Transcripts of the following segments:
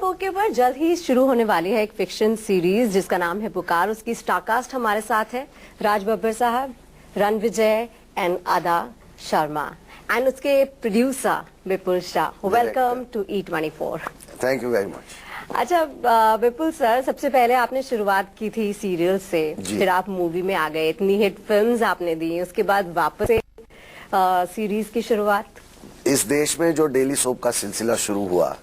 Top okay पर जल्द ही शुरू होने वाली है एक फिक्शन सीरीज जिसका नाम है पुकार। उसकी स्टारकास्ट हमारे साथ है राज बब्बर साहब, रणविजय एंड आदा शर्मा एंड उसके producer Vipul Shah. Welcome to E24। Thank you very much. अच्छा विपुल सर, सबसे पहले आपने शुरुआत की थी सीरियल से, फिर आप मूवी में आ गए, इतनी हिट फिल्म्स आपने दी, उसके बाद वापस सीरीज की शुरुआत। इस देश में जो डेली सोप का सिलसिला शुरू हुआ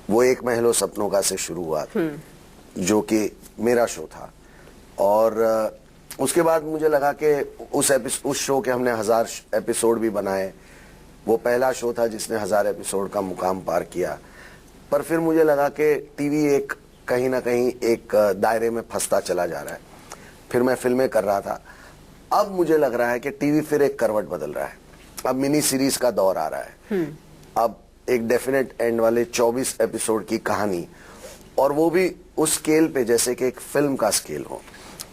वो एक महलों सपनों का से शुरू हुआ जो कि मेरा शो था, और उसके बाद मुझे लगा कि उस शो के हमने 1000 एपिसोड भी बनाए। वो पहला शो था जिसने 1000 एपिसोड का मुकाम पार किया। पर फिर मुझे लगा कि टीवी एक कहीं ना कहीं एक दायरे में फंसता चला जा रहा है। फिर मैं फिल्में कर रहा था। अब मुझे लग रहा है कि टीवी फिर एक करवट बदल रहा है। अब मिनी सीरीज का दौर आ रहा है। अब एक डेफिनेट एंड वाले 24 एपिसोड की कहानी, और वो भी उस स्केल पे जैसे कि एक फिल्म का स्केल हो,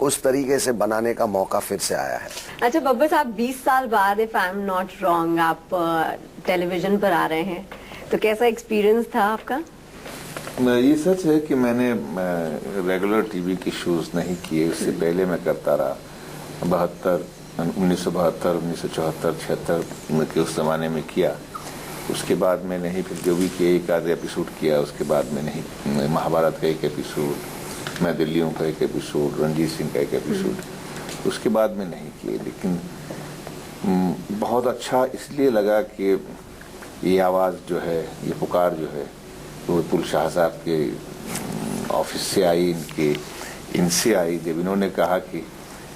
उस तरीके से बनाने का मौका फिर से आया है। अच्छा बब्बर साहब, 20 साल बाद if I am not wrong आप टेलीविजन पर आ रहे हैं, तो कैसा एक्सपीरियंस था आपका? ये सच है कि मैंने रेगुलर टीवी के शोज नहीं किए। उससे पहले मैं करता रहा 1972, 1974, 76 के उस जमाने में किया। उसके बाद मैं नहीं, फिर जो भी किए एक आध एपिसोड किया। उसके बाद मैं नहीं, महाभारत का एक एपिसोड, मैं दिल्लियों का एक एपिसोड, रणजीत सिंह का एक एपिसोड, उसके बाद में नहीं किए। लेकिन बहुत अच्छा इसलिए लगा कि ये आवाज़ जो है, ये पुकार जो है, वो विपुल शाह साहब के ऑफिस से आई, इनसे आई। जब इन्होंने कहा कि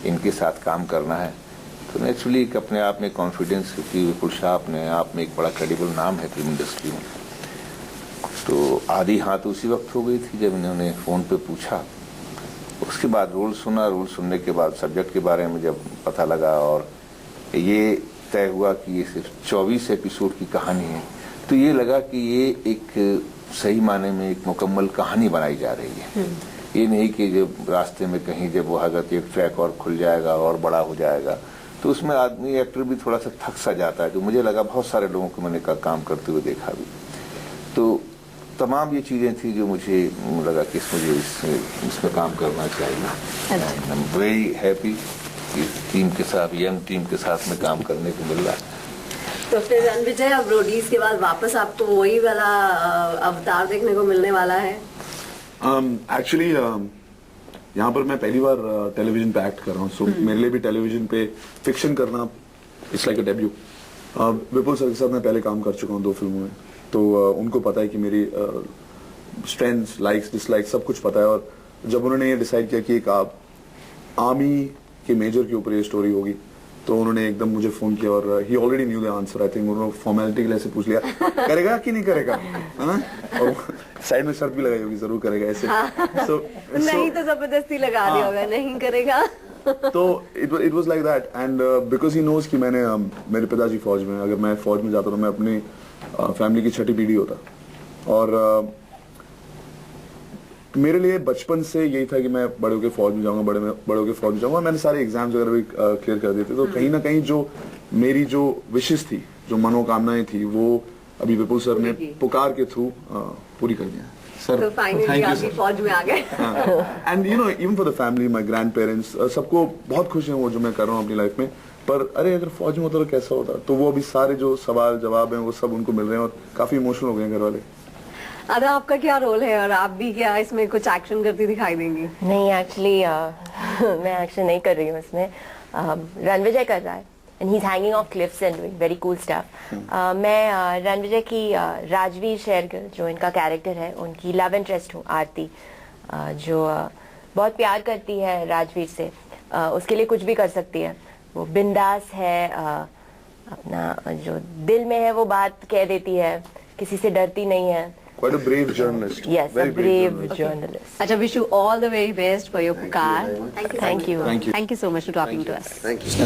इनके साथ काम करना है तो नेचुरली अपने आप में कॉन्फिडेंस, क्योंकि विपुल शाह अपने आप में एक बड़ा क्रेडिबल नाम है फिल्म इंडस्ट्री में। तो आधी हाँ तो उसी वक्त हो गई थी जब इन्होंने फ़ोन पे पूछा। उसके बाद रोल सुना, रोल सुनने के बाद सब्जेक्ट के बारे में जब पता लगा और ये तय हुआ कि ये सिर्फ 24 एपिसोड की कहानी है, तो ये लगा कि ये एक सही माने में एक मुकम्मल कहानी बनाई जा रही है। ये नहीं कि जब रास्ते में कहीं जब वो अगर एक ट्रैक और खुल जाएगा और बड़ा हो जाएगा तो उसमें आदमी एक्टर भी थोड़ा सा थक सा जाता है। जो मुझे लगा, बहुत सारे लोगों को मैंने काम करते हुए देखा भी। तो तमाम ये चीज़ें थी जो मुझे लगा कि इसमें काम करना चाहिए। आई एम वेरी हैप्पी कि टीम के साथ, यंग टीम के साथ में काम करने को मिल रहा है। तो फिर रणविजय, अब रोडीज के बाद वापस आपको वही वाला अवतार देखने को मिलने वाला है? एक्चुअली यहाँ पर मैं पहली बार टेलीविजन पे एक्ट कर रहा हूँ, सो मेरे लिए भी टेलीविजन पे फिक्शन करना it's like a debut. Vipul sir के साथ मैं पहले काम कर चुका हूँ 2 फिल्मों में, तो उनको पता है कि मेरी स्ट्रेंथ्स, लाइक्स, डिसलाइक्स सब कुछ पता है। और जब उन्होंने ये डिसाइड किया कि एक आर्मी के मेजर के ऊपर ये स्टोरी होगी, तो उन्होंने एकदम मुझे फोन किया और he already knew the answer. I think उन्होंने फॉर्मेलिटी के लिए ऐसे पूछ लिया, करेगा कि नहीं करेगा, है ना? और साइड में शर्त भी लगाई होगी, जरूर करेगा ऐसे। नहीं तो जबरदस्ती लगा दिया होगा, नहीं करेगा। तो it was like that, and because he knows कि मैंने मेरे पिताजी फौज में, अगर मैं फौज में जाता तो मैं अपनी फैमिली की छठी पीढ़ी होता। और मेरे लिए बचपन से यही था कि मैं बड़े होकर फौज में जाऊंगा, बड़े होकर फौज में जाऊंगा। मैंने सारे एग्जाम्स वगैरह भी क्लियर कर दिए थे। तो कहीं ना कहीं जो मेरी जो विशेष थी, जो मनोकामनाएं थी, वो अभी विपुल सर ने पुकार के थ्रू पूरी कर दिया सर। तो फाइनली आप भी फौज में आ गए। And you know, even for the family, my grand parents, सबको बहुत खुश हैं वो जो मैं कर रहा हूँ अपनी लाइफ में। पर अरे अगर फौज में होता तो कैसा होता? तो वो अभी सारे जो सवाल जवाब हैं वो सब उनको मिल रहे हैं और काफी इमोशनल हो गए हैं घर वाले। आदा, आपका क्या रोल है और आप भी क्या इसमें कुछ एक्शन करती दिखाई देंगी? नहीं, एक्चुअली मैं एक्शन नहीं कर रही हूँ इसमें। रणविजय कर रहा है and he is hanging of cliffs and doing very cool stuff. मैं रणविजय की राजवीर शेरगिल, जो इनका कैरेक्टर है, उनकी लव इंटरेस्ट हूँ, आरती, जो बहुत प्यार करती है राजवीर से, उसके लिए कुछ भी कर सकती है। वो बिंदास है, अपना जो दिल में है वो बात कह देती है, किसी से डरती नहीं है। Quite a brave journalist. Yes, a brave journalist. अच्छा, wish you all the very best for your Pukar. Thank you. Thank you so much for talking to us. Thank you.